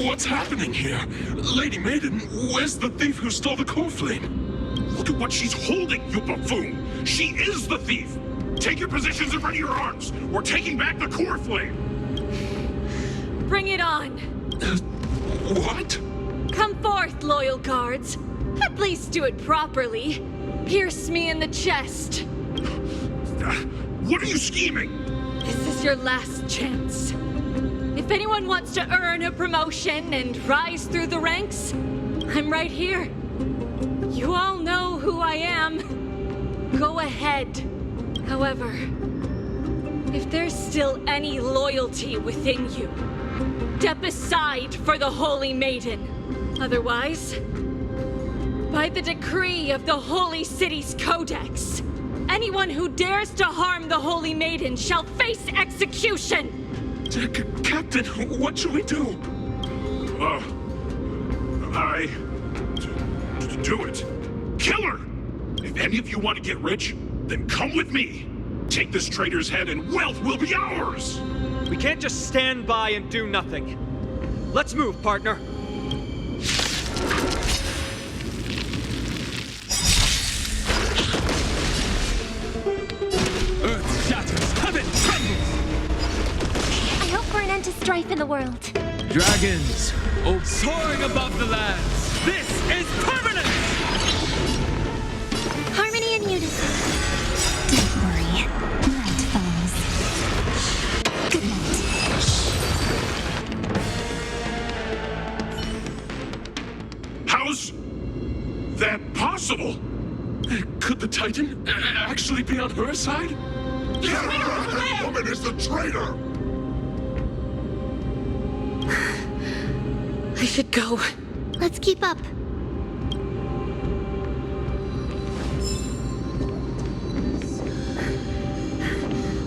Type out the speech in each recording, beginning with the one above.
What's happening here? Lady Maiden, where's the thief who stole the Coreflame? Look at what she's holding, you buffoon! She is the thief! Take your positions in front of your arms! We're taking back the Coreflame! Bring it on! What? Come forth, loyal guards. At least do it properly. Pierce me in the chest. What are you scheming? This is your last chance. If anyone wants to earn a promotion and rise through the ranks, I'm right here. You all know who I am. Go ahead. However, if there's still any loyalty within you, step aside for the Holy Maiden. Otherwise, by the decree of the Holy City's Codex, anyone who dares to harm the Holy Maiden shall face execution! Captain, what should we do? Do it. Kill her! If any of you want to get rich, then come with me. Take this traitor's head and wealth will be ours! We can't just stand by and do nothing. Let's move, partner. Earth shatters, heaven trembles! I hope for an end to strife in the world. Dragons, soaring above the lands. This is permanent! Harmony and unison. Don't worry. Night falls. Good night. How's that possible? Could the Titan actually be on her side? Get her out! That woman is the traitor! I should go. Let's keep up.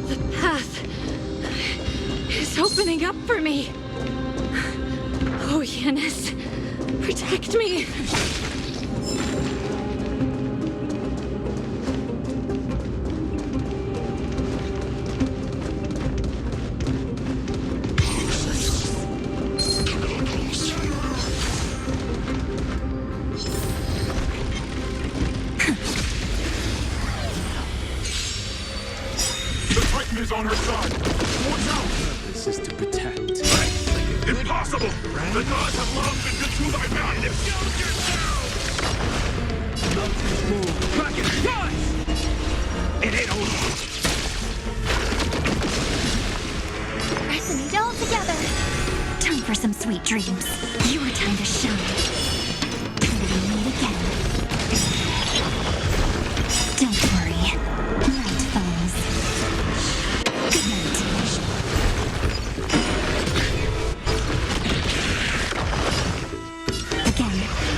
The path is opening up for me. Oh, Janus, protect me. Is on her side. Watch out! This is to protect. Impossible! The gods have long been good to thy mind. Shield yourself! Mountains move. Dragon, rise! It ain't over. Resonate all together. Time for some sweet dreams. Your time to shine. Till we meet again. Don't worry. Night falls. Good night.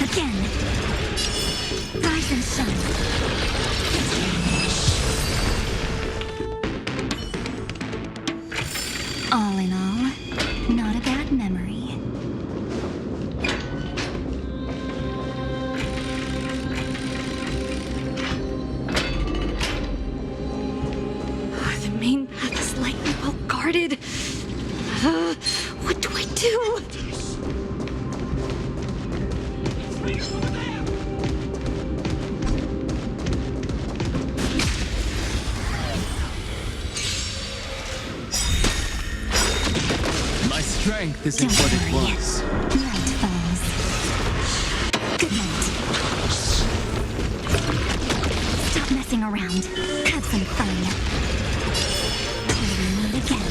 Again. Rise and shine. All in all, not a bad memory. The main path is likely well guarded. What do I do? My strength isn't Don't what it worry. was. Night falls. Good night. Stop messing around. Have some fun. Till we meet again.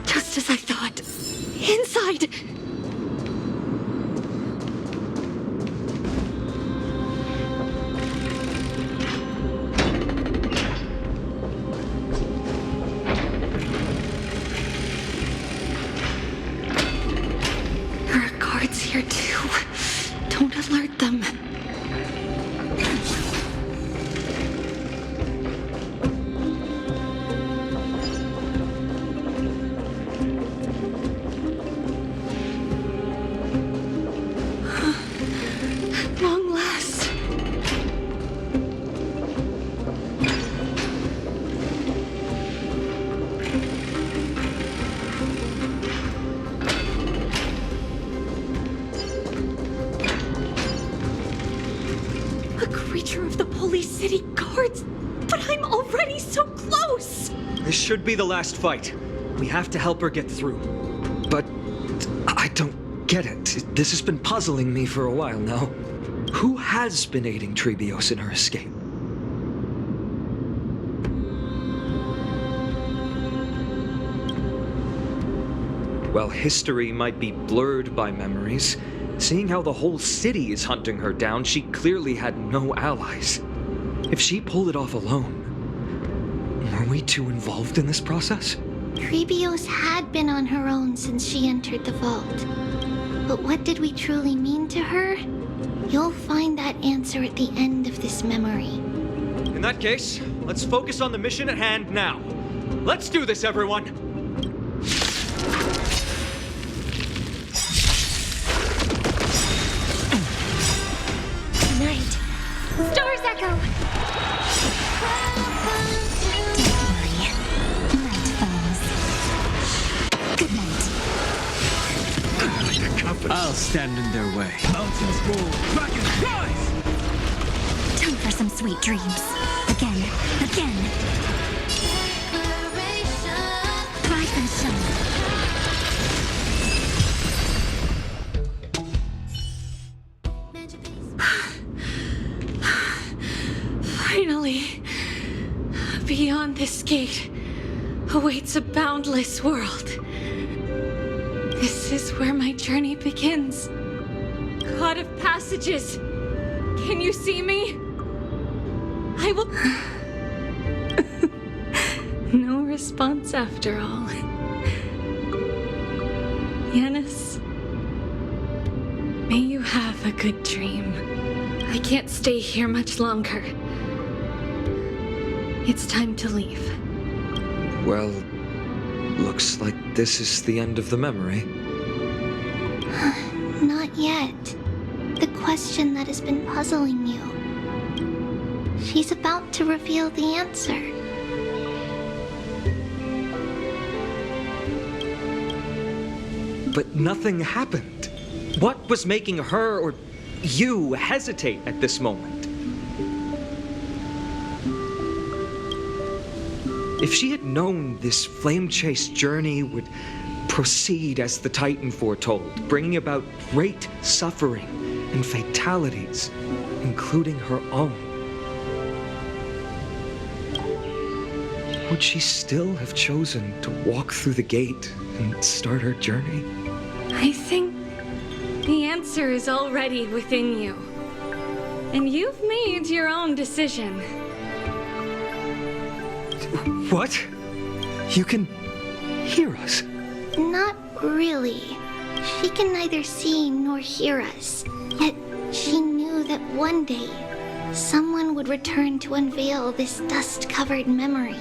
Just as I thought. Inside! There are guards here too. Don't alert them. She's so close! This should be the last fight. We have to help her get through. But I don't get it. This has been puzzling me for a while now. Who has been aiding Tribios in her escape? Well, history might be blurred by memories. Seeing how the whole city is hunting her down, she clearly had no allies. If she pulled it off alone, were we too involved in this process? Tribios had been on her own since she entered the vault. But what did we truly mean to her? You'll find that answer at the end of this memory. In that case, let's focus on the mission at hand now. Let's do this, everyone! Night. Stars echo! Don't worry. Night falls. Good night. I'll stand in their way. Mountains roll, dragons rise! Time for some sweet dreams. Again. Rise and shine. Finally, beyond this gate awaits a boundless world. This is where my journey begins. God of Passages, can you see me? I will... No response after all. Janus, may you have a good dream. I can't stay here much longer. It's time to leave. Well, looks like this is the end of the memory. Not yet. The question that has been puzzling you. She's about to reveal the answer. But nothing happened. What was making her or you hesitate at this moment? If she had known this flame chase journey would proceed as the Titan foretold, bringing about great suffering and fatalities, including her own, would she still have chosen to walk through the gate and start her journey? I think the answer is already within you. And you've made your own decision. What? You can hear us? Not really. She can neither see nor hear us. Yet she knew that one day, someone would return to unveil this dust-covered memory.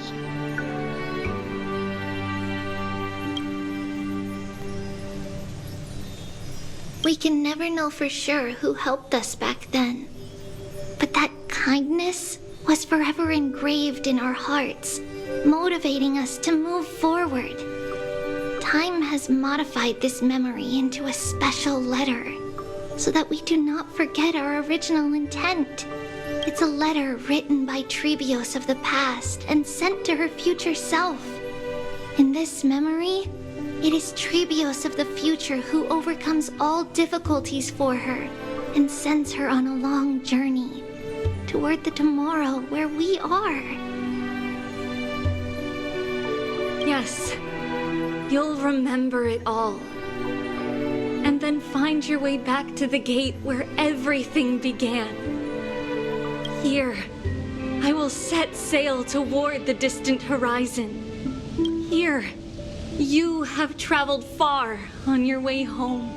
We can never know for sure who helped us back then. But that kindness was forever engraved in our hearts, motivating us to move forward. Time has modified this memory into a special letter, so that we do not forget our original intent. It's a letter written by Tribios of the past and sent to her future self. In this memory, it is Tribios of the future who overcomes all difficulties for her and sends her on a long journey toward the tomorrow where we are. Yes, you'll remember it all. And then find your way back to the gate where everything began. Here, I will set sail toward the distant horizon. Here, you have traveled far on your way home.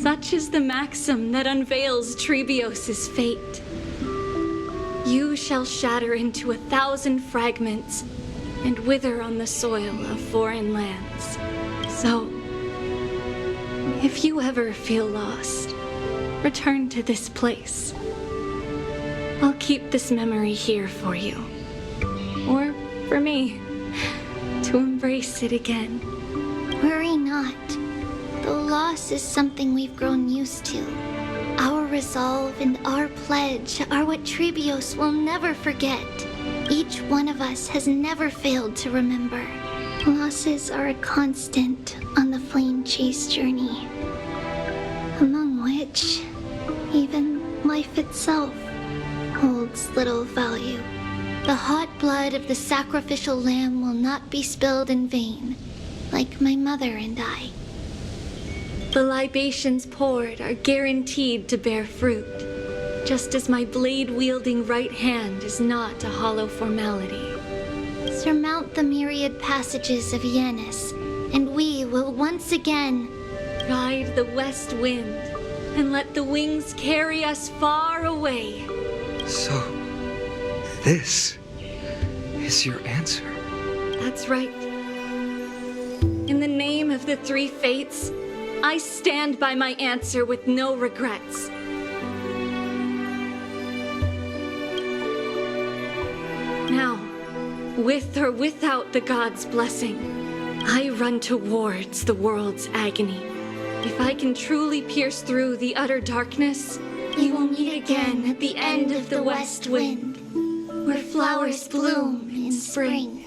Such is the maxim that unveils Tribios' fate. You shall shatter into 1,000 fragments and wither on the soil of foreign lands. So, if you ever feel lost, return to this place. I'll keep this memory here for you. Or for me, to embrace it again. Worry not. The loss is something we've grown used to. Our resolve and our pledge are what Tribios will never forget. Each one of us has never failed to remember. Losses are a constant on the flame chase journey, among which even life itself holds little value. The hot blood of the sacrificial lamb will not be spilled in vain, like my mother and I. The libations poured are guaranteed to bear fruit, just as my blade-wielding right hand is not a hollow formality. Surmount the myriad passages of Janus, and we will once again ride the west wind and let the wings carry us far away. So, this is your answer? That's right. In the name of the three fates, I stand by my answer with no regrets. Now, with or without the gods' blessing, I run towards the world's agony. If I can truly pierce through the utter darkness, we will meet again at the end of the west wind, where flowers bloom in spring.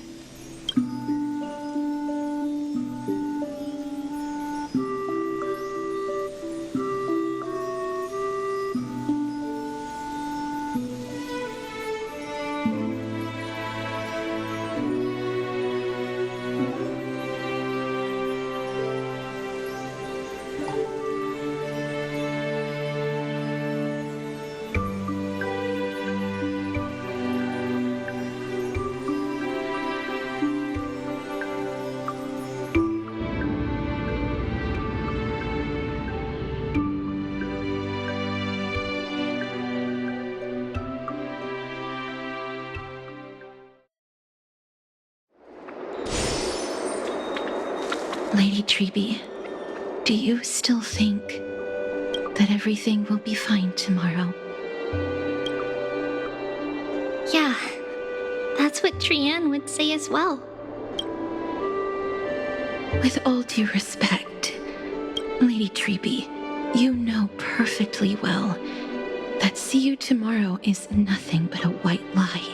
Lady Tribbie, do you still think that everything will be fine tomorrow? Yeah, that's what Trianne would say as well. With all due respect, Lady Tribbie, you know perfectly well that see you tomorrow is nothing but a white lie.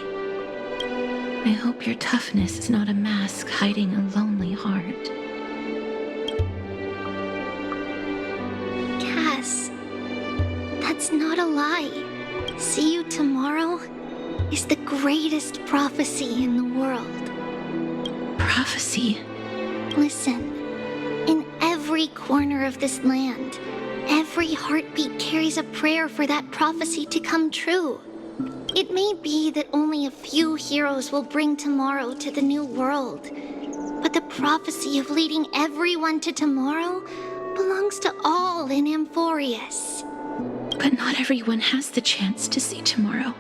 I hope your toughness is not a mask hiding a lonely heart. That's not a lie. See you tomorrow is the greatest prophecy in the world. Prophecy? Listen, in every corner of this land, every heartbeat carries a prayer for that prophecy to come true. It may be that only a few heroes will bring tomorrow to the new world, but the prophecy of leading everyone to tomorrow belongs to all in Amphoreus. But not everyone has the chance to see tomorrow.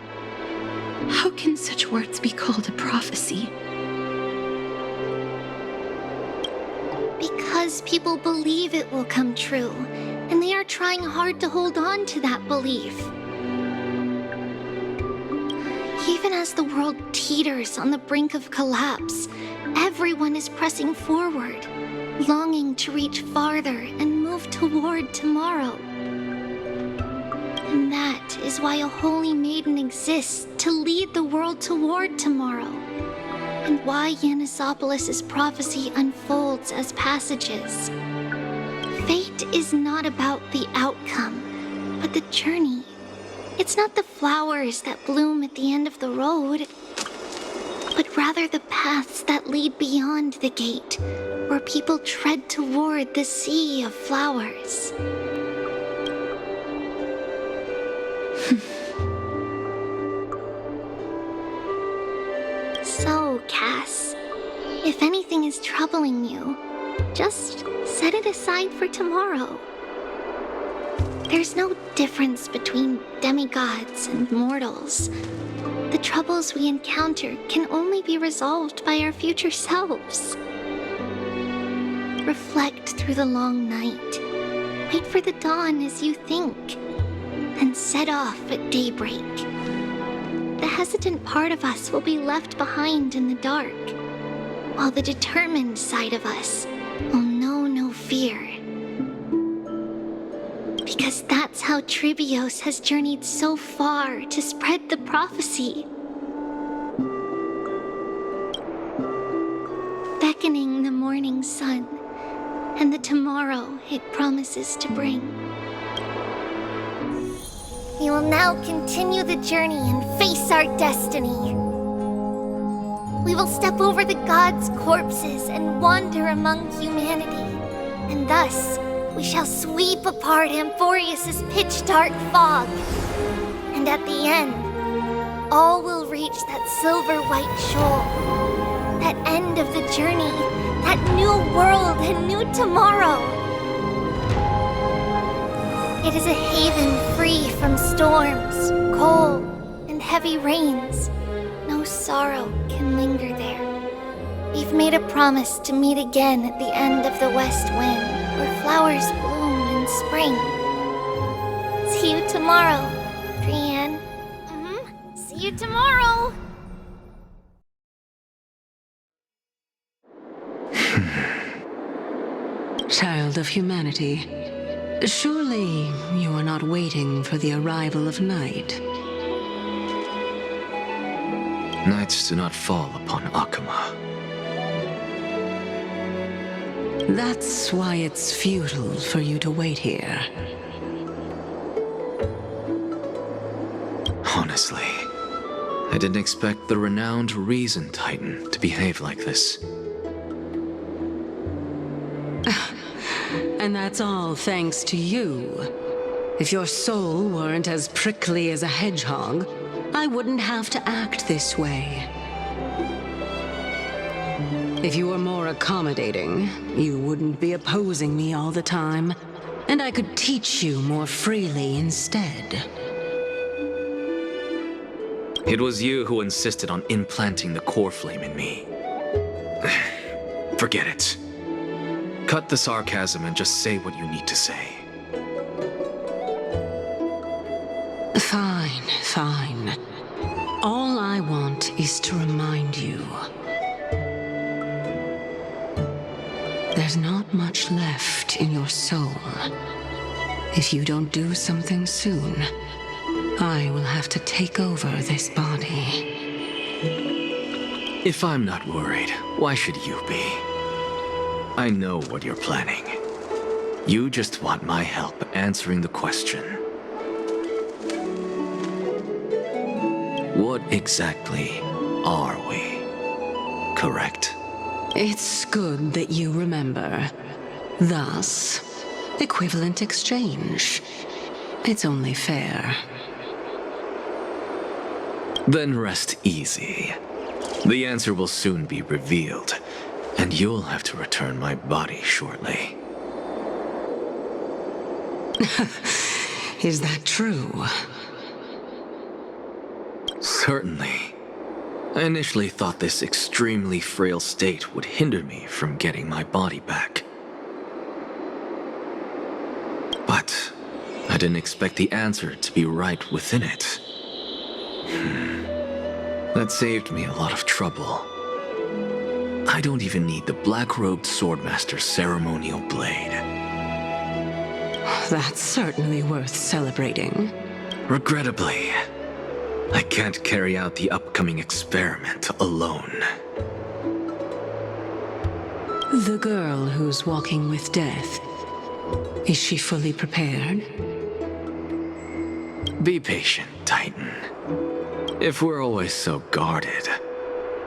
How can such words be called a prophecy? Because people believe it will come true, and they are trying hard to hold on to that belief. Even as the world teeters on the brink of collapse, everyone is pressing forward, longing to reach farther and move toward tomorrow. And that is why a holy maiden exists to lead the world toward tomorrow, and why Janusopolis' prophecy unfolds as passages. Fate is not about the outcome, but the journey. It's not the flowers that bloom at the end of the road, but rather the paths that lead beyond the gate, where people tread toward the sea of flowers. So, Cass, if anything is troubling you, just set it aside for tomorrow. There's no difference between demigods and mortals. The troubles we encounter can only be resolved by our future selves. Reflect through the long night. Wait for the dawn as you think, then set off at daybreak. The hesitant part of us will be left behind in the dark, while the determined side of us will know no fear. Because that's how Tribios has journeyed so far to spread the prophecy. beckoning the morning sun and the tomorrow it promises to bring. We will now continue the journey and face our destiny. We will step over the gods' corpses and wander among humanity, and thus we shall sweep apart Amphoreus' pitch-dark fog. And at the end, all will reach that silver-white shoal, that end of the journey, that new world and new tomorrow. It is a haven free from storms, cold, and heavy rains. No sorrow can linger there. We've made a promise to meet again at the end of the west wind, where flowers bloom in spring. See you tomorrow, Trianne. See you tomorrow! Child of humanity, surely you are not waiting for the arrival of night. Nights do not fall upon Akama. That's why it's futile for you to wait here. Honestly, I didn't expect the renowned Reason Titan to behave like this. And that's all thanks to you. If your soul weren't as prickly as a hedgehog, I wouldn't have to act this way. If you were more accommodating, you wouldn't be opposing me all the time, and I could teach you more freely instead. It was you who insisted on implanting the Coreflame in me. Forget it. Cut the sarcasm and just say what you need to say. Fine, fine. All I want is to remind you. There's not much left in your soul. If you don't do something soon, I will have to take over this body. If I'm not worried, why should you be? I know what you're planning. You just want my help answering the question. What exactly are we? Correct? It's good that you remember. Thus, equivalent exchange. It's only fair. Then rest easy. The answer will soon be revealed, and you'll have to return my body shortly. Is that true? Certainly. I initially thought this extremely frail state would hinder me from getting my body back. But I didn't expect the answer to be right within it. That saved me a lot of trouble. I don't even need the black-robed swordmaster's ceremonial blade. That's certainly worth celebrating. Regrettably, I can't carry out the upcoming experiment alone. The girl who's walking with death, is she fully prepared? Be patient, Titan. If we're always so guarded,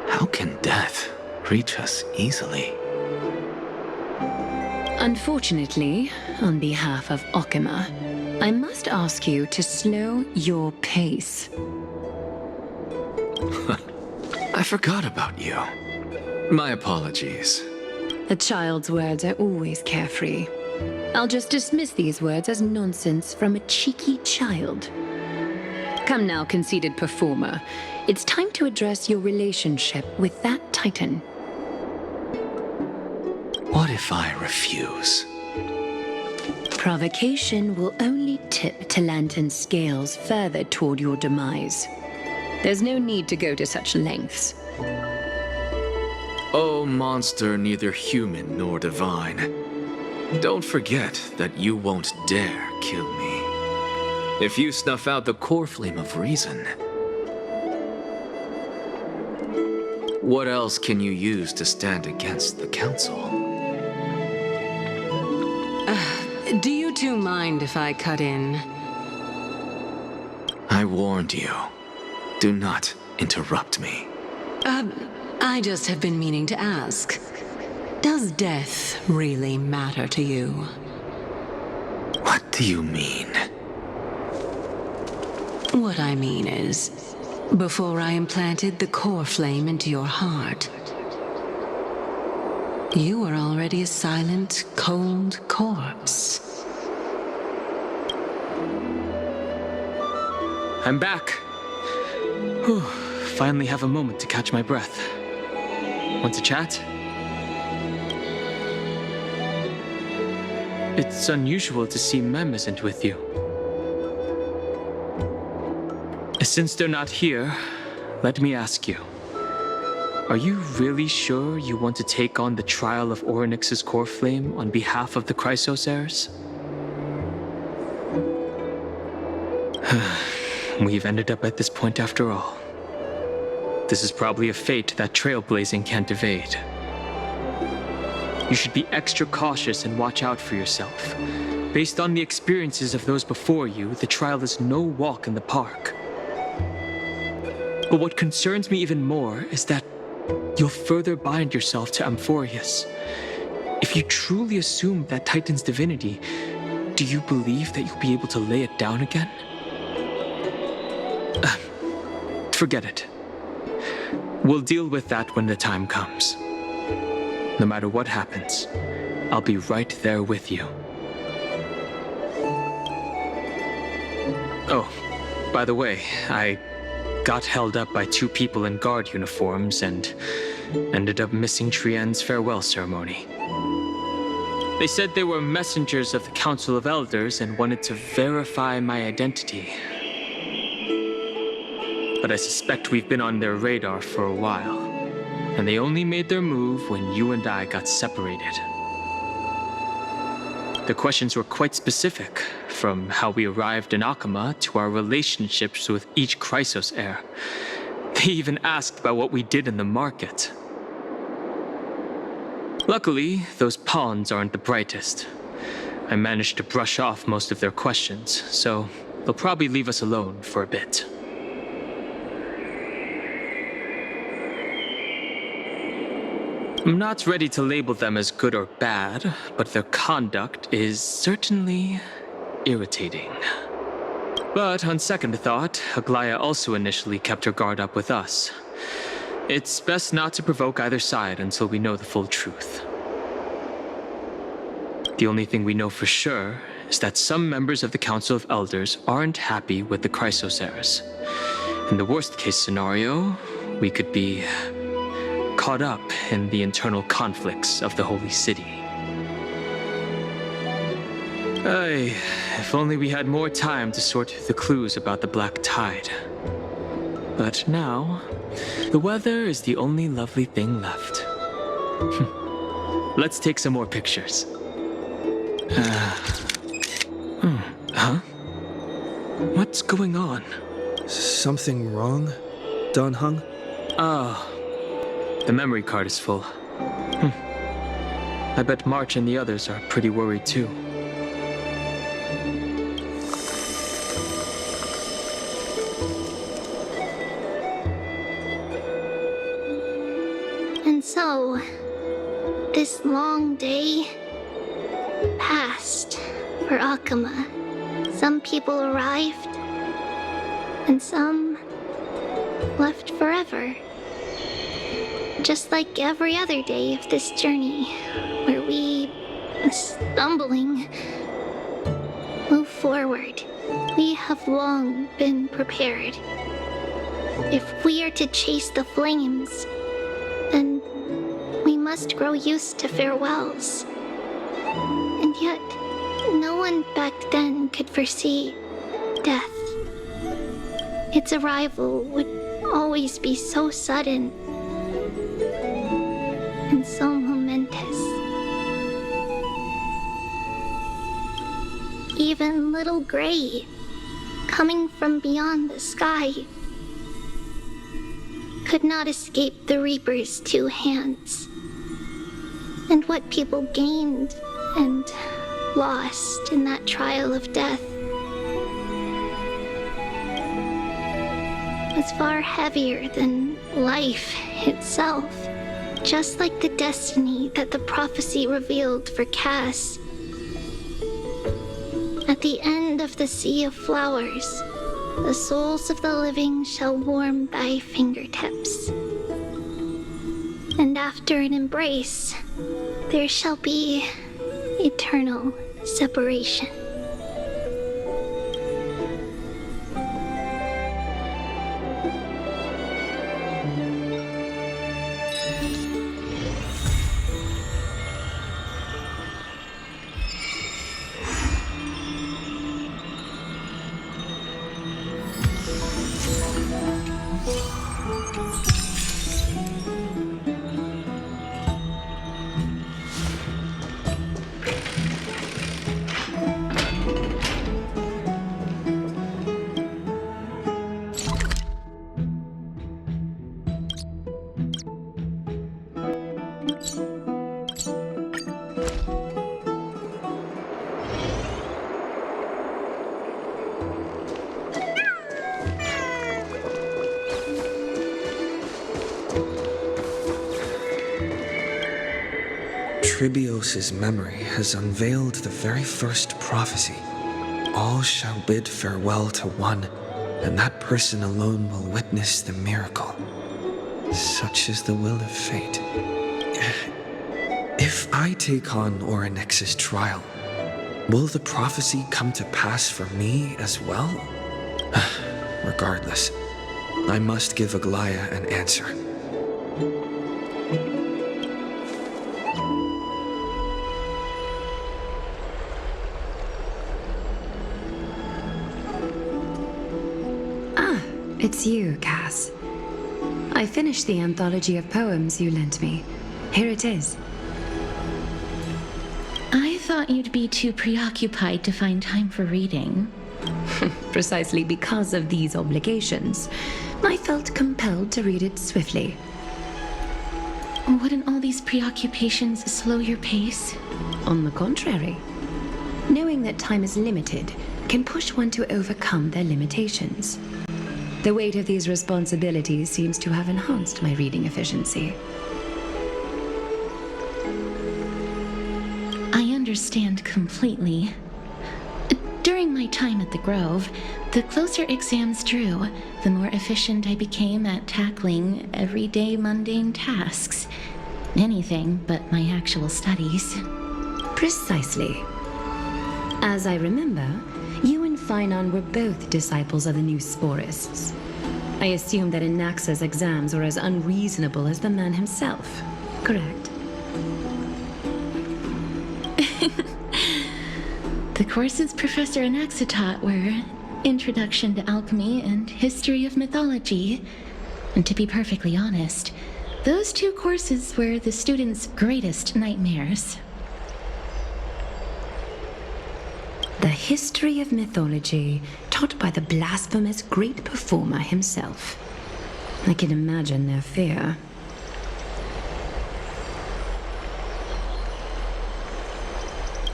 how can death reach us easily? Unfortunately, on behalf of Okima, I must ask you to slow your pace. I forgot about you. My apologies. A child's words are always carefree. I'll just dismiss these words as nonsense from a cheeky child. Come now, conceited performer. It's time to address your relationship with that Titan. What if I refuse? Provocation will only tip Talantan's scales further toward your demise. There's no need to go to such lengths. Oh, monster neither human nor divine. Don't forget that you won't dare kill me. If you snuff out the Coreflame of Reason, What else can you use to stand against the Council? Do you two mind if I cut in? I warned you. Do not interrupt me. I just have been meaning to ask. Does death really matter to you? What do you mean? What I mean is, before I implanted the Coreflame into your heart, you were already a silent, cold corpse. I'm back. Whew. Finally have a moment to catch my breath. Want to chat? It's unusual to see Mem isn't with you. Since they're not here, let me ask you. Are you really sure you want to take on the trial of Oronyx's Coreflame on behalf of the Chrysos Heirs? We've ended up at this point after all. This is probably a fate that Trailblazing can't evade. You should be extra cautious and watch out for yourself. Based on the experiences of those before you, the trial is no walk in the park. But what concerns me even more is that you'll further bind yourself to Amphoreus. If you truly assume that Titan's divinity, do you believe that you'll be able to lay it down again? Forget it. We'll deal with that when the time comes. No matter what happens, I'll be right there with you. Oh, by the way, I got held up by two people in guard uniforms and ended up missing Trianne's farewell ceremony. They said they were messengers of the Council of Elders and wanted to verify my identity. But I suspect we've been on their radar for a while, and they only made their move when you and I got separated. The questions were quite specific, from how we arrived in Akama to our relationships with each Chrysos heir. They even asked about what we did in the market. Luckily, those pawns aren't the brightest. I managed to brush off most of their questions, so they'll probably leave us alone for a bit. I'm not ready to label them as good or bad, but their conduct is certainly irritating. But on second thought, Aglaya also initially kept her guard up with us. It's best not to provoke either side until we know the full truth. The only thing we know for sure is that some members of the Council of Elders aren't happy with the Chrysos Heirs. In the worst case scenario, we could be caught up in the internal conflicts of the Holy City. If only we had more time to sort through the clues about the Black Tide. But now, the weather is the only lovely thing left. Let's take some more pictures. Huh? What's going on? Something wrong, Don Hung? Oh. The memory card is full. I bet March and the others are pretty worried too. And so, this long day passed for Akama. Some people arrived, and some left forever. Just like every other day of this journey, where we, stumbling, move forward. We have long been prepared. If we are to chase the flames, then we must grow used to farewells. And yet, no one back then could foresee death. Its arrival would always be so sudden and so momentous. Even little Gray, coming from beyond the sky, could not escape the Reaper's two hands. And what people gained and lost in that trial of death was far heavier than life itself. Just like the destiny that the prophecy revealed for Cass. At the end of the Sea of Flowers, the souls of the living shall warm thy fingertips. And after an embrace, there shall be eternal separation. Tribios' memory has unveiled the very first prophecy. All shall bid farewell to one, and that person alone will witness the miracle. Such is the will of fate. If I take on Oronyx's trial, will the prophecy come to pass for me as well? Regardless, I must give Aglaia an answer. It's you, Cass. I finished the anthology of poems you lent me. Here it is. I thought you'd be too preoccupied to find time for reading. Precisely because of these obligations, I felt compelled to read it swiftly. Wouldn't all these preoccupations slow your pace? On the contrary. Knowing that time is limited can push one to overcome their limitations. The weight of these responsibilities seems to have enhanced my reading efficiency. I understand completely. During my time at the Grove, the closer exams drew, the more efficient I became at tackling everyday mundane tasks. Anything but my actual studies. Precisely. As I remember, you and Phainon were both disciples of the new Sporists. I assume that Anaxa's exams were as unreasonable as the man himself, correct? The courses Professor Anaxa taught were Introduction to Alchemy and History of Mythology. And to be perfectly honest, those two courses were the students' greatest nightmares. The history of mythology, taught by the blasphemous great performer himself. I can imagine their fear.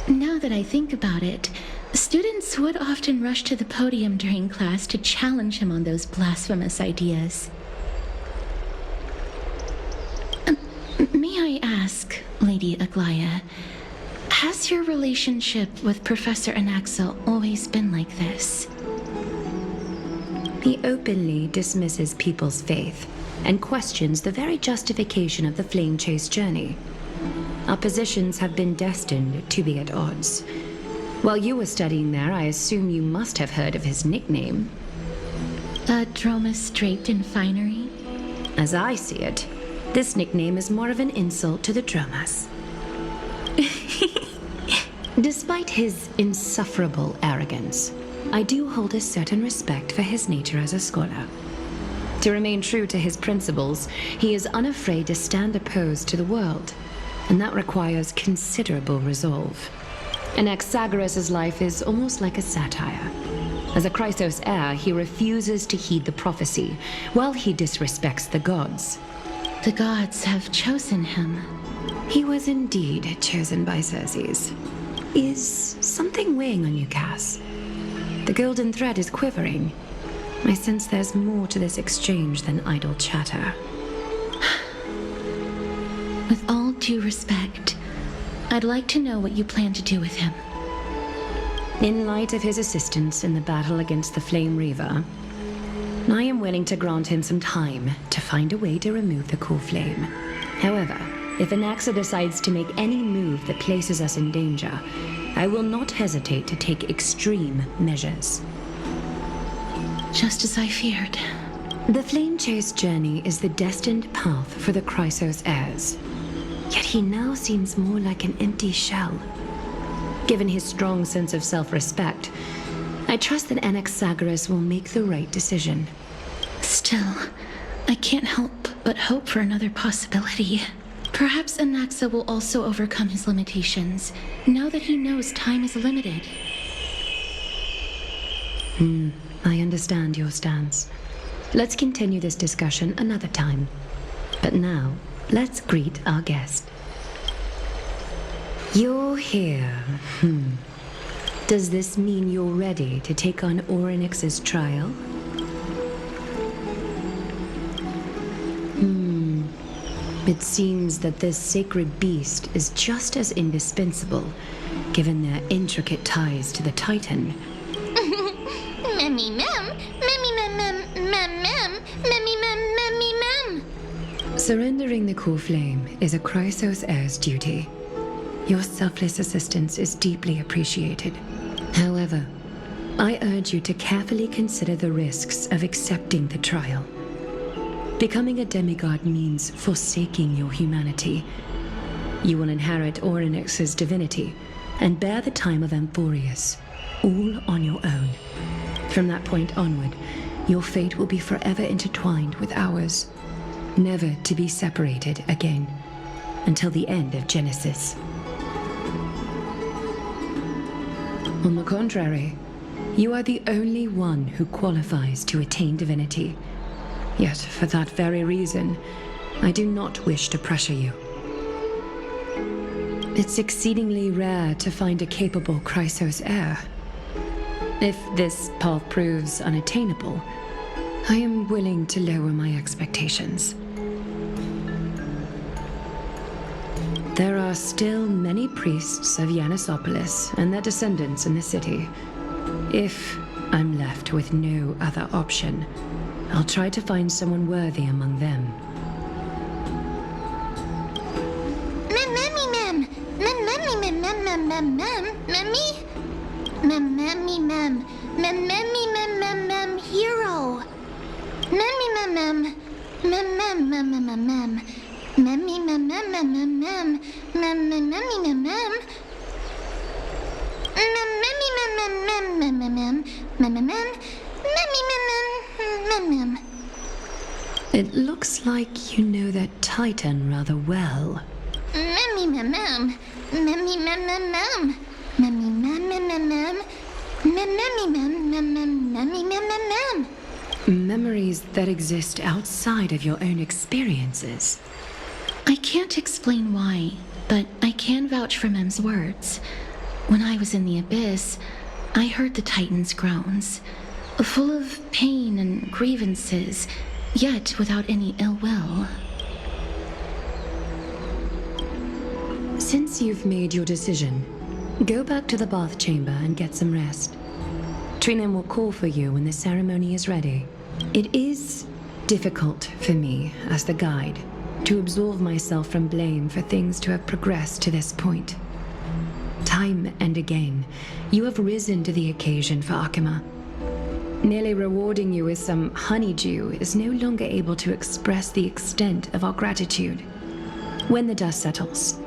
Now that I think about it, students would often rush to the podium during class to challenge him on those blasphemous ideas. May I ask, Lady Aglaia, has your relationship with Professor Anaxa always been like this? He openly dismisses people's faith and questions the very justification of the flame chase journey. Our positions have been destined to be at odds. While you were studying there, I assume you must have heard of his nickname. A Dromus draped in finery? As I see it, this nickname is more of an insult to the Dromas. Despite his insufferable arrogance, I do hold a certain respect for his nature as a scholar. To remain true to his principles, he is unafraid to stand opposed to the world, and that requires considerable resolve. Anaxagoras' life is almost like a satire. As a Chrysos heir, he refuses to heed the prophecy, while he disrespects the gods. The gods have chosen him. He was indeed chosen by Circes. Is something weighing on you, Cass? The golden thread is quivering. I sense there's more to this exchange than idle chatter. With all due respect, I'd like to know what you plan to do with him. In light of his assistance in the battle against the Flame Reaver, I am willing to grant him some time to find a way to remove the Coreflame. However, if Anaxa decides to make any move that places us in danger, I will not hesitate to take extreme measures. Just as I feared. The Flame Chase journey is the destined path for the Chrysos Heirs. Yet he now seems more like an empty shell. Given his strong sense of self-respect, I trust that Anaxagoras will make the right decision. Still, I can't help but hope for another possibility. Perhaps Anaxa will also overcome his limitations, now that he knows time is limited. I understand your stance. Let's continue this discussion another time. But now, let's greet our guest. You're here. Does this mean you're ready to take on Oronyx's trial? It seems that this sacred beast is just as indispensable, given their intricate ties to the Titan. Memmy mem, memmy mem mem mem mem, memmy mem memmy mem. Surrendering the Coreflame is a Chrysos heir's duty. Your selfless assistance is deeply appreciated. However, I urge you to carefully consider the risks of accepting the trial. Becoming a demigod means forsaking your humanity. You will inherit Oronyx's divinity and bear the time of Amphoreus, all on your own. From that point onward, your fate will be forever intertwined with ours, never to be separated again, until the end of Genesis. On the contrary, you are the only one who qualifies to attain divinity. Yet, for that very reason, I do not wish to pressure you. It's exceedingly rare to find a capable Chrysos heir. If this path proves unattainable, I am willing to lower my expectations. There are still many priests of Janusopolis and their descendants in the city. If I'm left with no other option, I'll try to find someone worthy among them. Memmy mem, memmy mem mem mem mem mem, memmy, memmy mem, memmy mem mem mem hero. Memmy mem mem, mem mem mem mem mem mem, memmy mem mem mem mem mem, memmy mem mem. It looks like you know that Titan rather well. Memories that exist outside of your own experiences. I can't explain why, but I can vouch for Mem's words. When I was in the Abyss, I heard the Titan's groans, full of pain and grievances, yet without any ill will. Since you've made your decision, go back to the bath chamber and get some rest. Trianne will call for you when the ceremony is ready. It is difficult for me, as the guide, to absolve myself from blame for things to have progressed to this point. Time and again, you have risen to the occasion for Akima. Merely rewarding you with some honeydew is no longer able to express the extent of our gratitude. When the dust settles,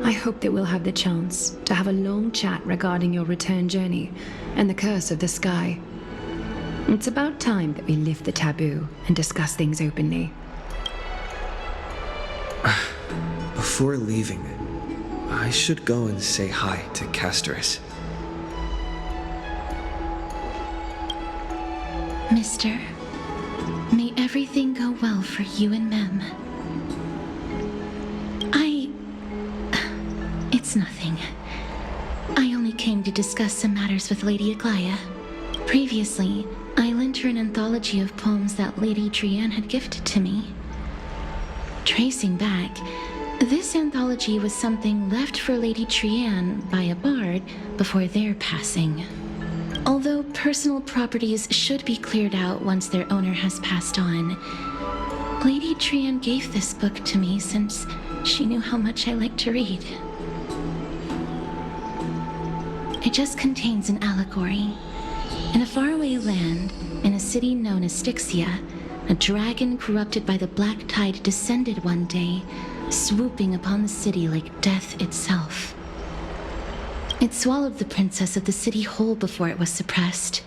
I hope that we'll have the chance to have a long chat regarding your return journey and the curse of the sky. It's about time that we lift the taboo and discuss things openly. Before leaving, I should go and say hi to Castorus. Mister, may everything go well for you and Mem. It's nothing. I only came to discuss some matters with Lady Aglaya. Previously, I lent her an anthology of poems that Lady Trianne had gifted to me. Tracing back, this anthology was something left for Lady Trianne by a bard before their passing. Although personal properties should be cleared out once their owner has passed on, Lady Trianne gave this book to me since she knew how much I liked to read. It just contains an allegory. In a faraway land, in a city known as Styxia, a dragon corrupted by the black tide descended one day, swooping upon the city like death itself. It swallowed the princess of the city whole before it was suppressed.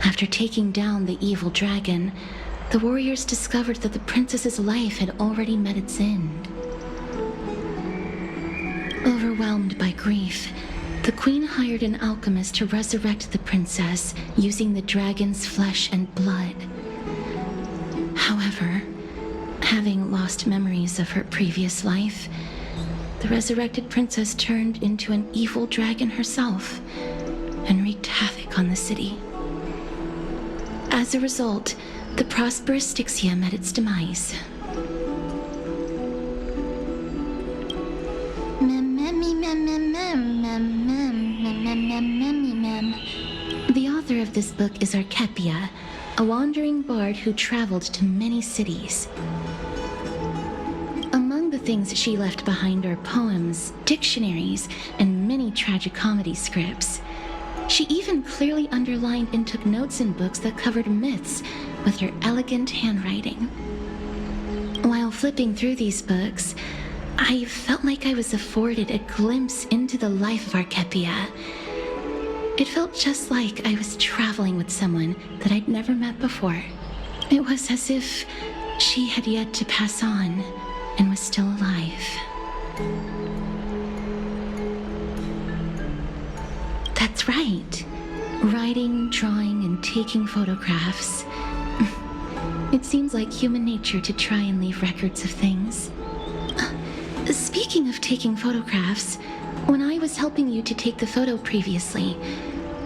After taking down the evil dragon, the warriors discovered that the princess's life had already met its end. Overwhelmed by grief, the queen hired an alchemist to resurrect the princess using the dragon's flesh and blood. However, having lost memories of her previous life, the resurrected princess turned into an evil dragon herself and wreaked havoc on the city. As a result, the prosperous Styxia met its demise. The author of this book is Archepia, a wandering bard who traveled to many cities. Among the things she left behind are poems, dictionaries, and many tragicomedy scripts. She even clearly underlined and took notes in books that covered myths with her elegant handwriting. While flipping through these books, I felt like I was afforded a glimpse into the life of Archepia. It felt just like I was traveling with someone that I'd never met before. It was as if she had yet to pass on and was still alive. That's right. Writing, drawing, and taking photographs. It seems like human nature to try and leave records of things. Speaking of taking photographs, when I was helping you to take the photo previously,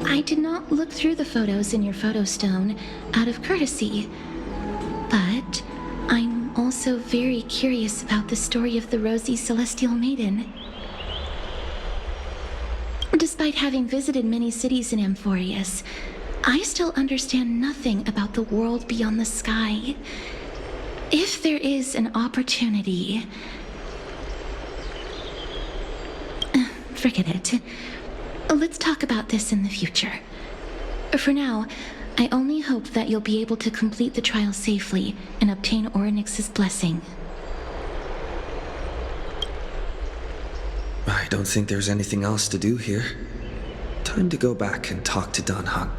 I did not look through the photos in your photo stone out of courtesy. But I'm also very curious about the story of the rosy celestial maiden. Despite having visited many cities in Amphoreus, I still understand nothing about the world beyond the sky. If there is an opportunity... Forget it. Let's talk about this in the future. For now, I only hope that you'll be able to complete the trial safely and obtain Oronyx's blessing. I don't think there's anything else to do here. Time to go back and talk to Danhak.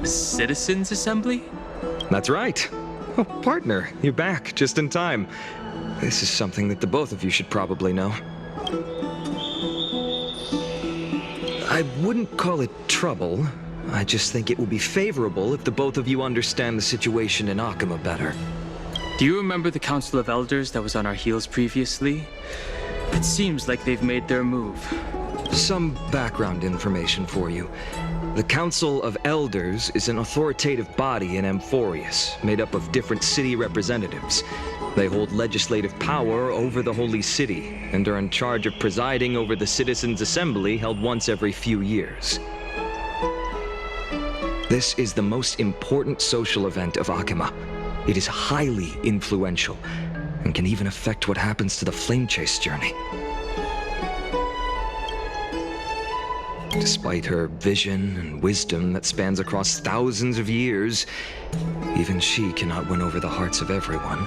Citizens' Assembly? That's right. Oh, partner, you're back just in time. This is something that the both of you should probably know. I wouldn't call it trouble. I just think it would be favorable if the both of you understand the situation in Akima better. Do you remember the Council of Elders that was on our heels previously? It seems like they've made their move. Some background information for you. The Council of Elders is an authoritative body in Amphoreus, made up of different city representatives. They hold legislative power over the Holy City, and are in charge of presiding over the Citizens' Assembly held once every few years. This is the most important social event of Akima. It is highly influential, and can even affect what happens to the Flame Chase journey. Despite her vision and wisdom that spans across thousands of years, even she cannot win over the hearts of everyone.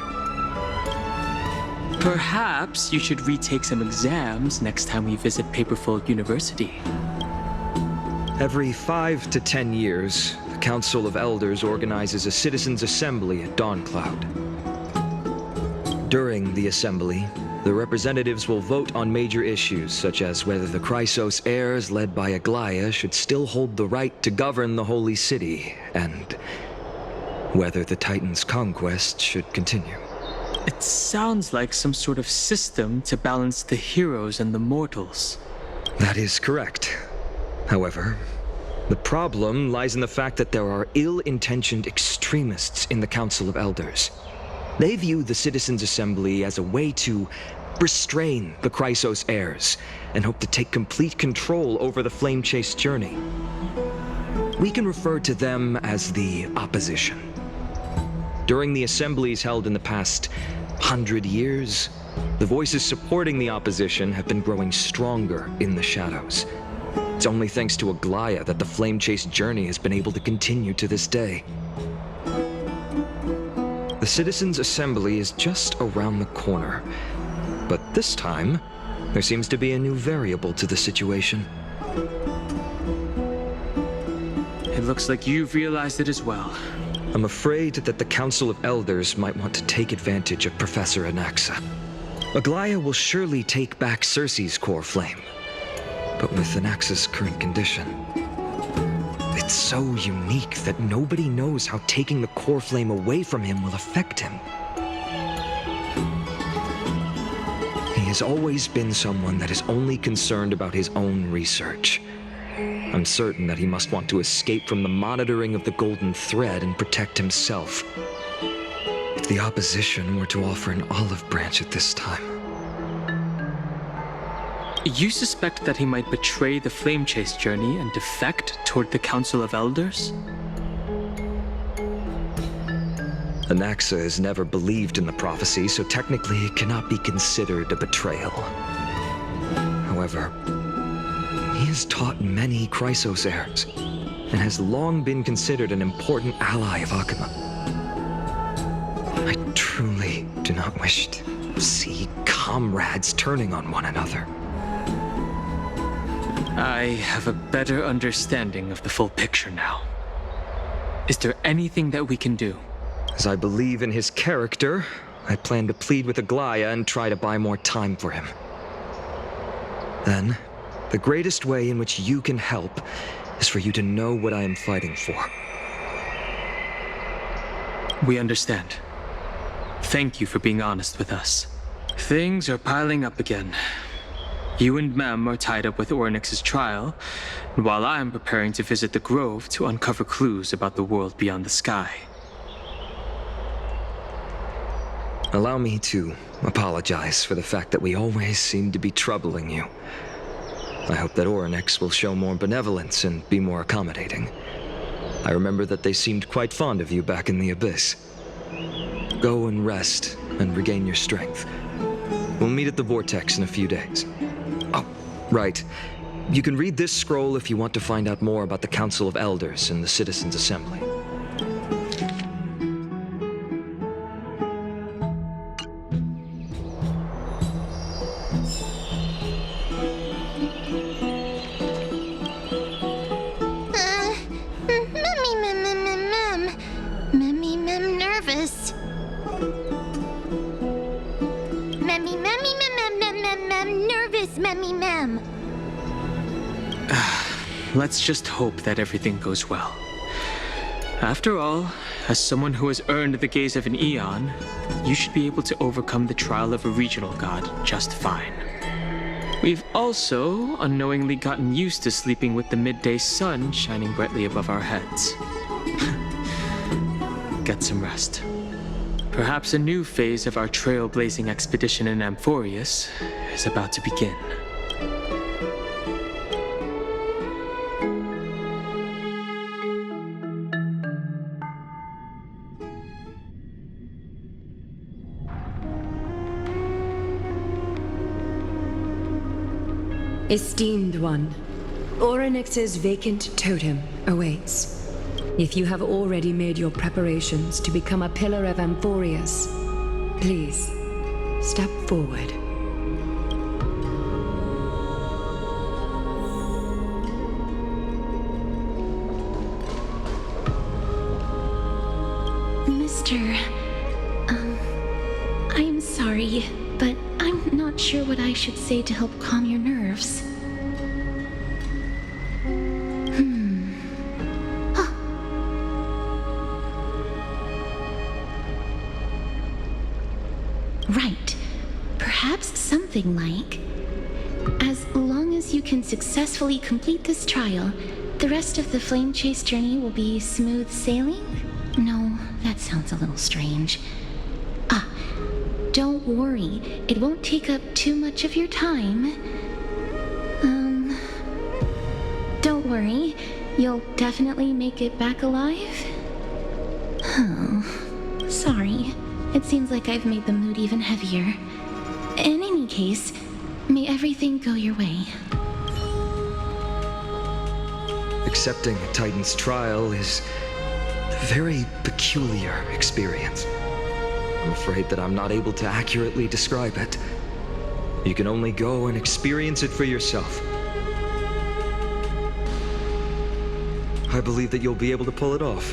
Perhaps you should retake some exams next time we visit Paperfold University. Every 5 to 10 years, the Council of Elders organizes a citizens' assembly at Dawncloud. During the assembly, the representatives will vote on major issues, such as whether the Chrysos Heirs, led by Aglaia, should still hold the right to govern the Holy City, and whether the Titan's conquest should continue. It sounds like some sort of system to balance the heroes and the mortals. That is correct. However, the problem lies in the fact that there are ill-intentioned extremists in the Council of Elders. They view the Citizens' Assembly as a way to restrain the Chrysos Heirs and hope to take complete control over the Flame Chase journey. We can refer to them as the Opposition. During the assemblies held in the past 100 years, the voices supporting the Opposition have been growing stronger in the shadows. It's only thanks to Aglaia that the Flame Chase journey has been able to continue to this day. The Citizens' Assembly is just around the corner, but this time, there seems to be a new variable to the situation. It looks like you've realized it as well. I'm afraid that the Council of Elders might want to take advantage of Professor Anaxa. Aglaia will surely take back Circe's core flame, but with Anaxa's current condition, it's so unique that nobody knows how taking the core flame away from him will affect him. He has always been someone that is only concerned about his own research. I'm certain that he must want to escape from the monitoring of the Golden Thread and protect himself. If the Opposition were to offer an olive branch at this time... You suspect that he might betray the Flame Chase journey and defect toward the Council of Elders? Anaxa has never believed in the prophecy, so technically it cannot be considered a betrayal. However, he has taught many Chrysos Heirs, and has long been considered an important ally of Akima. I truly do not wish to see comrades turning on one another. I have a better understanding of the full picture now. Is there anything that we can do? As I believe in his character, I plan to plead with Aglaia and try to buy more time for him. Then, the greatest way in which you can help is for you to know what I am fighting for. We understand. Thank you for being honest with us. Things are piling up again. You and Mem are tied up with Oronyx's trial, while I'm preparing to visit the Grove to uncover clues about the world beyond the sky. Allow me to apologize for the fact that we always seem to be troubling you. I hope that Oronyx will show more benevolence and be more accommodating. I remember that they seemed quite fond of you back in the Abyss. Go and rest and regain your strength. We'll meet at the Vortex in a few days. Oh, right. You can read this scroll if you want to find out more about the Council of Elders and the Citizens' Assembly. Let's just hope that everything goes well. After all, as someone who has earned the gaze of an Eon, you should be able to overcome the trial of a regional god just fine. We've also unknowingly gotten used to sleeping with the midday sun shining brightly above our heads. Get some rest. Perhaps a new phase of our trailblazing expedition in Amphoreus is about to begin. Esteemed one, Oronyx's vacant totem awaits. If you have already made your preparations to become a pillar of Amphoreus, please, step forward. Mister, I'm sorry, but I'm not sure what I should say to help calm your nerves. Right. Perhaps something like, as long as you can successfully complete this trial, the rest of the flame chase journey will be smooth sailing? No, that sounds a little strange. Don't worry. It won't take up too much of your time. Don't worry. You'll definitely make it back alive? Oh, sorry. It seems like I've made the mood even heavier. In any case, may everything go your way. Accepting a Titan's trial is a very peculiar experience. I'm afraid that I'm not able to accurately describe it. You can only go and experience it for yourself. I believe that you'll be able to pull it off.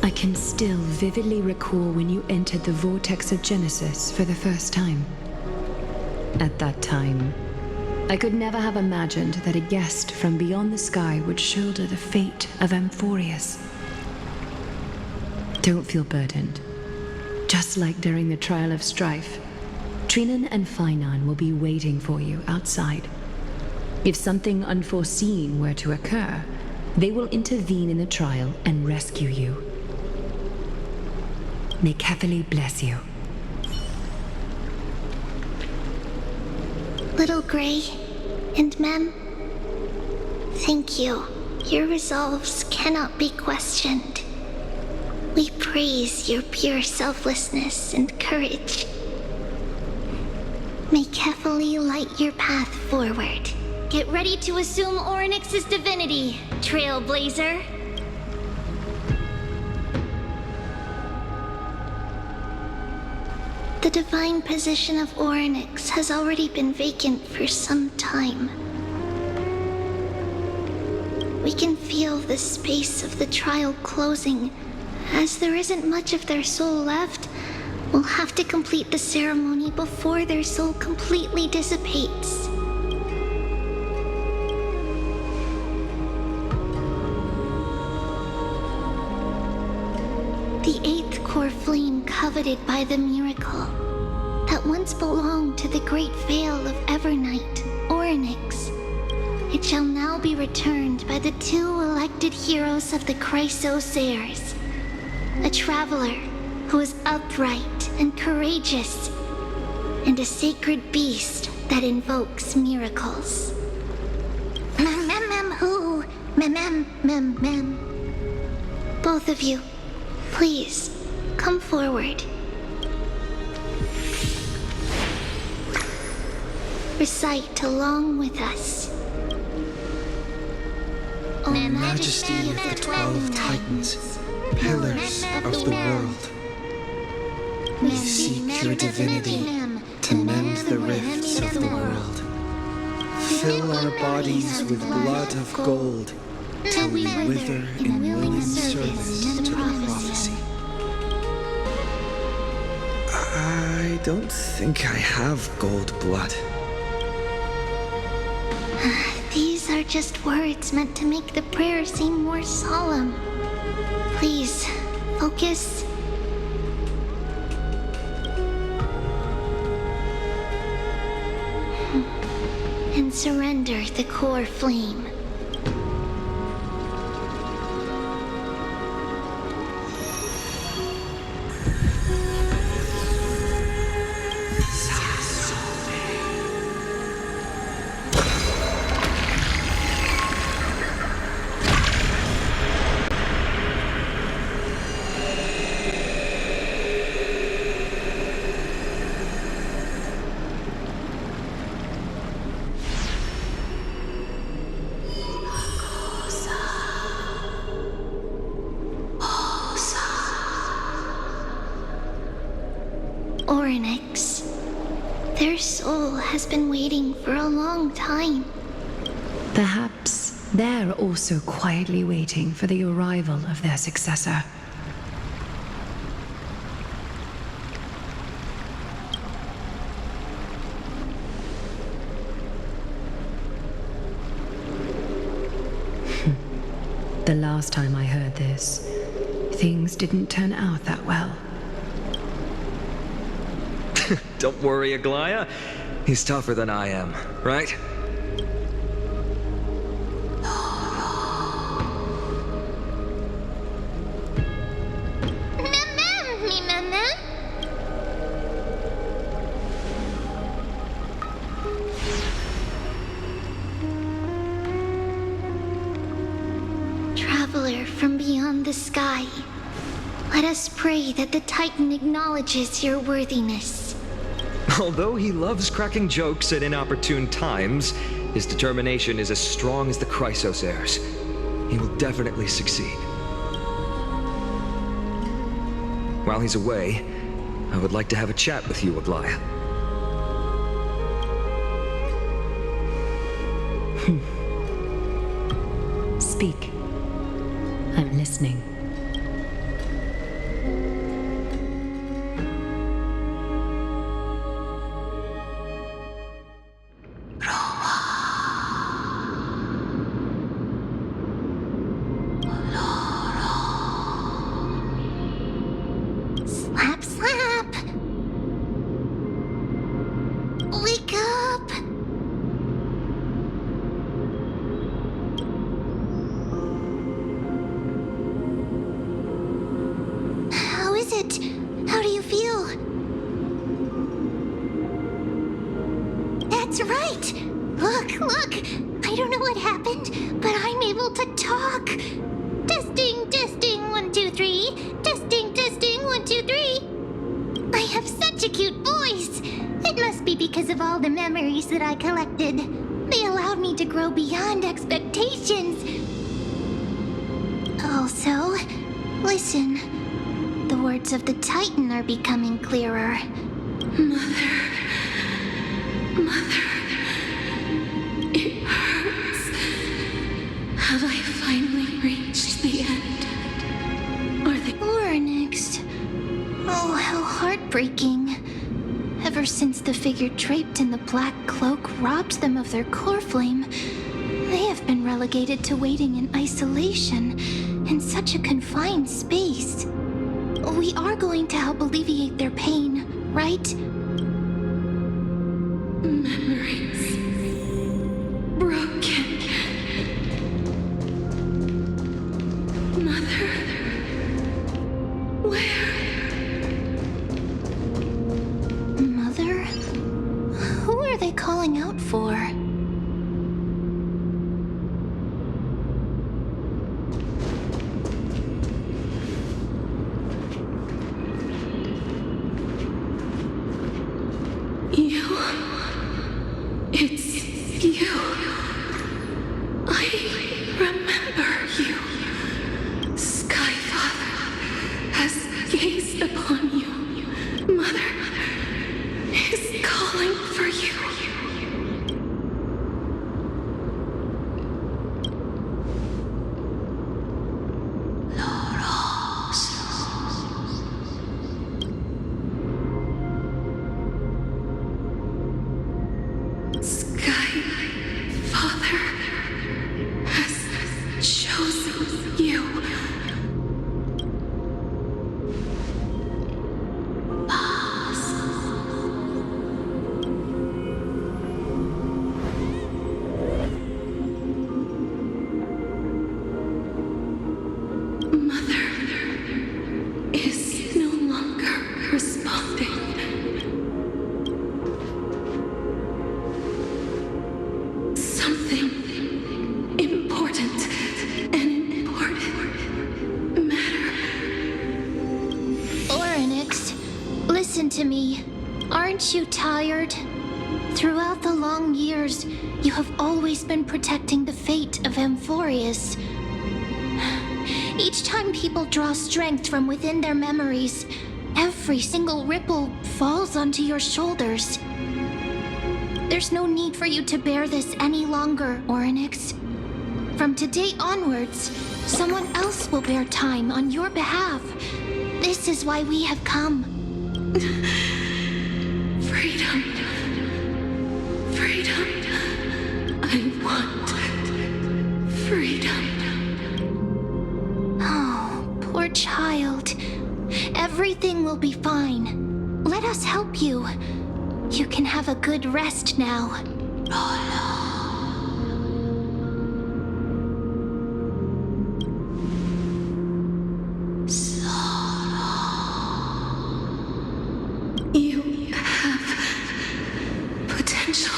I can still vividly recall when you entered the vortex of Genesis for the first time. At that time, I could never have imagined that a guest from beyond the sky would shoulder the fate of Amphoreus. Don't feel burdened. Just like during the trial of strife, Trianne and Phainon will be waiting for you outside. If something unforeseen were to occur, they will intervene in the trial and rescue you. May Kefali bless you. Little Grey and Mem, thank you. Your resolves cannot be questioned. We praise your pure selflessness and courage. May Kefali light your path forward. Get ready to assume Oronyx's divinity, Trailblazer. The divine position of Oronyx has already been vacant for some time. We can feel the space of the trial closing. As there isn't much of their soul left, we'll have to complete the ceremony before their soul completely dissipates. The 8th core flame coveted by the miracle that once belonged to the great veil of Evernight, Oronyx. It shall now be returned by the 2 elected heroes of the Chrysos Heirs. A traveler who is upright and courageous, and a sacred beast that invokes miracles. Both of you, please, come forward. Recite along with us. O Majesty of the 12 Titans, pillars of the world, we seek your divinity to mend the rifts of the world. Fill our bodies with blood of gold till we wither in willing service to the prophecy. I don't think I have gold blood. These are just words meant to make the prayer seem more solemn. Please, focus. And surrender the core flame. Oronyx. Their soul has been waiting for a long time. Perhaps they're also quietly waiting for the arrival of their successor. The last time I heard this, things didn't turn out that well. Don't worry, Aglaya. He's tougher than I am, right? Traveler from beyond the sky, let us pray that the Titan acknowledges your worthiness. Although he loves cracking jokes at inopportune times, his determination is as strong as the Chrysos Heirs. He will definitely succeed. While he's away, I would like to have a chat with you, Aglaya. Speak. I'm listening. Slap, slap! Wake up! How is it? How do you feel? That's right! Look! I don't know what happened, but I'm able to talk! Testing, 1, 2, 3. Testing, 1, 2, 3. I have such a cute voice! It must be because of all the memories that I collected. They allowed me to grow beyond expectations. Also, listen. The words of the Titan are becoming clearer. Mother, it hurts. Have I finally reached the end? Are they... Oronyx. Oh, how heartbreaking. Ever since the figure draped in the black cloak robbed them of their Coreflame, they have been relegated to waiting in isolation in such a confined space. We are going to help alleviate their pain, right? Memories broken. Mother, where? Mother? Who are they calling out for? It's you. I remember you. Skyfather has gazed upon you. Mother is calling for you. To me. Aren't you tired? Throughout the long years, you have always been protecting the fate of Amphoreus. Each time people draw strength from within their memories, Every single ripple falls onto your shoulders. There's no need for you to bear this any longer, Oronyx. From today onwards, someone else will bear time on your behalf. This is why we have come. Freedom. Freedom. I want freedom. Oh, poor child. Everything will be fine. Let us help you. You can have a good rest now. You have potential,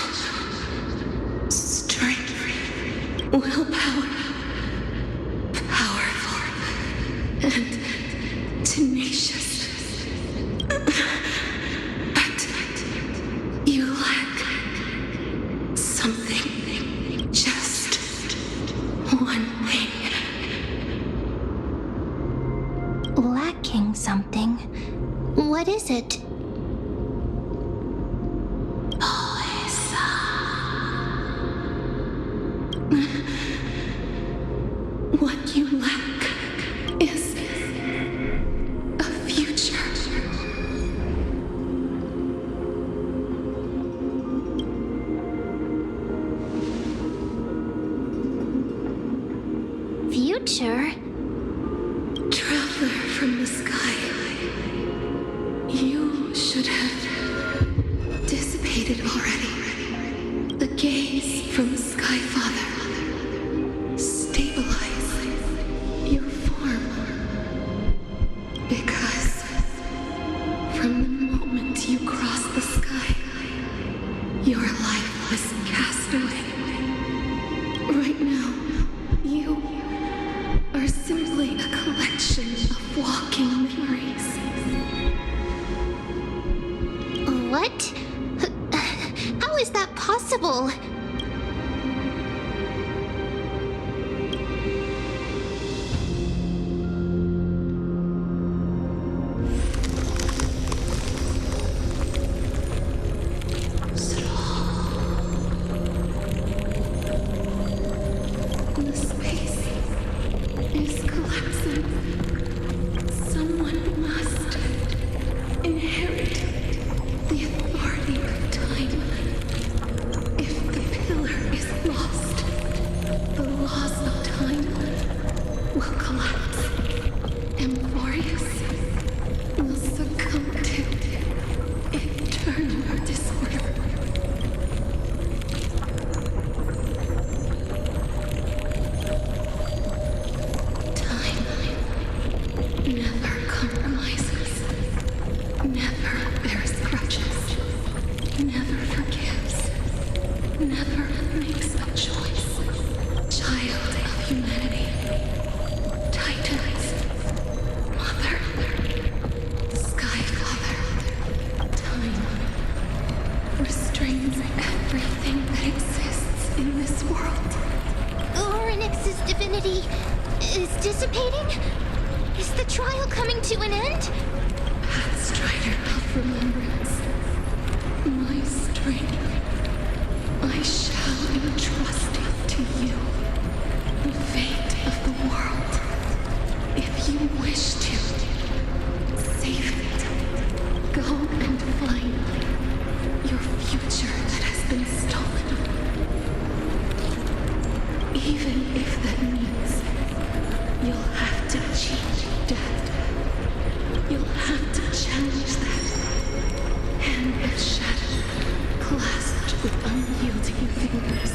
strength, willpower, powerful, and tenacious. But you lack something, just one thing. Lacking something? What is it? What you lack is a future. Future? Traveler from the sky. You should have dissipated already. The gaze from the Sky Father. Stabilize your form. Because from the moment you crossed the sky, your life was cast away. Right now, you are simply a collection of walking memories. What? How is that possible? The space is collapsing. Someone must inherit the authority of time. If the pillar is lost, the laws of time will collapse. Amphoreus will succumb to eternal disorder. Time never compromises, never bears grudges, never forgives, never makes a choice. Child of humanity, Titans, Mother, Sky Father, time restrains everything that exists in this world. Oronyx's divinity is dissipating? Is the trial coming to an end? Pathstrider of remembrance, my strength, I shall entrust it to you. The fate of the world. If you wish to, save it. Go and find your future that has been stolen. Even if that means you'll have to cheat death. You'll have to challenge that. Hand of shadow, clasped with unyielding fingers.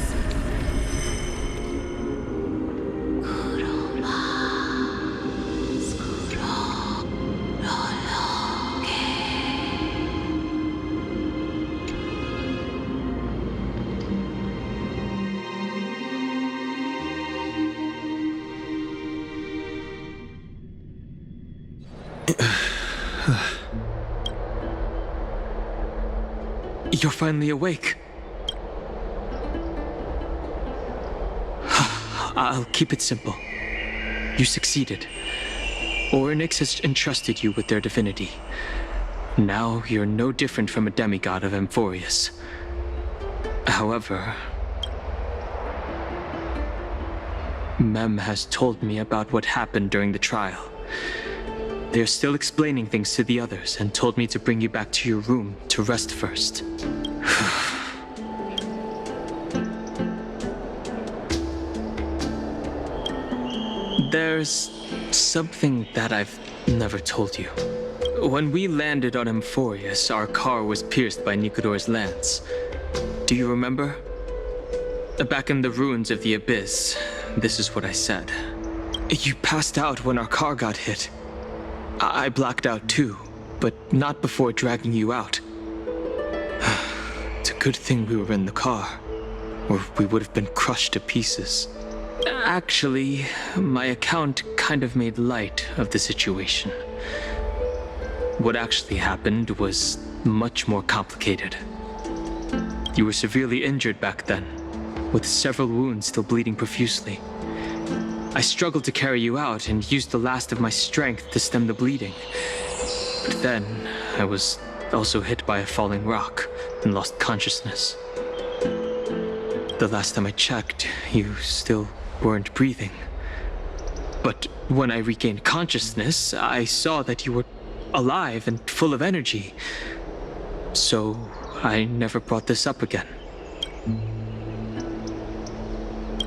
You're finally awake. I'll keep it simple. You succeeded. Oronyx has entrusted you with their divinity. Now you're no different from a demigod of Amphoreus. However, Mem has told me about what happened during the trial. They're still explaining things to the others and told me to bring you back to your room to rest first. There's something that I've never told you. When we landed on Amphoreus, our car was pierced by Nicodor's lance. Do you remember? Back in the ruins of the Abyss, this is what I said. You passed out when our car got hit. I blacked out too, but not before dragging you out. It's a good thing we were in the car, or we would have been crushed to pieces. Actually, my account kind of made light of the situation. What actually happened was much more complicated. You were severely injured back then, with several wounds still bleeding profusely. I struggled to carry you out and used the last of my strength to stem the bleeding. But then, I was also hit by a falling rock and lost consciousness. The last time I checked, you still weren't breathing. But when I regained consciousness, I saw that you were alive and full of energy. So I never brought this up again.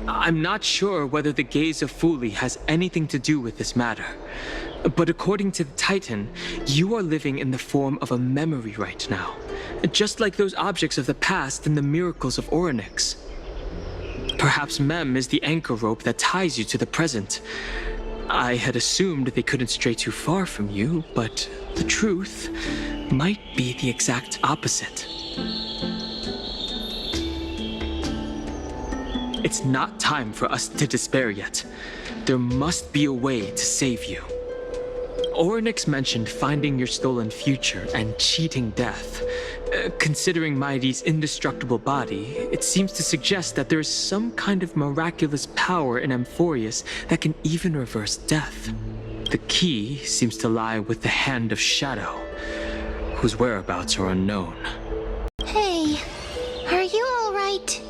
I'm not sure whether the gaze of Fuli has anything to do with this matter, but according to the Titan, you are living in the form of a memory right now, just like those objects of the past and the miracles of Oronyx. Perhaps Mem is the anchor rope that ties you to the present. I had assumed they couldn't stray too far from you, but the truth might be the exact opposite. It's not time for us to despair yet. There must be a way to save you. Oronyx mentioned finding your stolen future and cheating death. Considering Mighty's indestructible body, it seems to suggest that there is some kind of miraculous power in Amphoreus that can even reverse death. The key seems to lie with the Hand of Shadow, whose whereabouts are unknown. Hey, are you all right?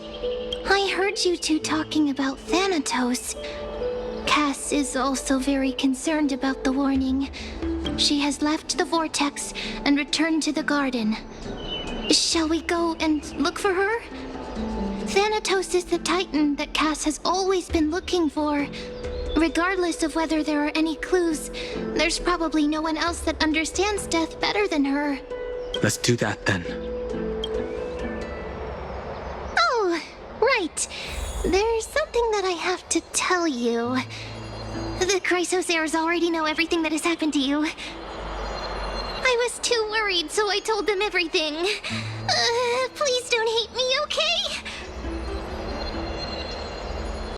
I heard you two talking about Thanatos. Cass is also very concerned about the warning. She has left the vortex and returned to the garden. Shall we go and look for her? Thanatos is the Titan that Cass has always been looking for. Regardless of whether there are any clues, there's probably no one else that understands death better than her. Let's do that then. Oh, right. There's something that I have to tell you. The Chrysos Heirs already know everything that has happened to you. I was too worried, so I told them everything. Please don't hate me, okay?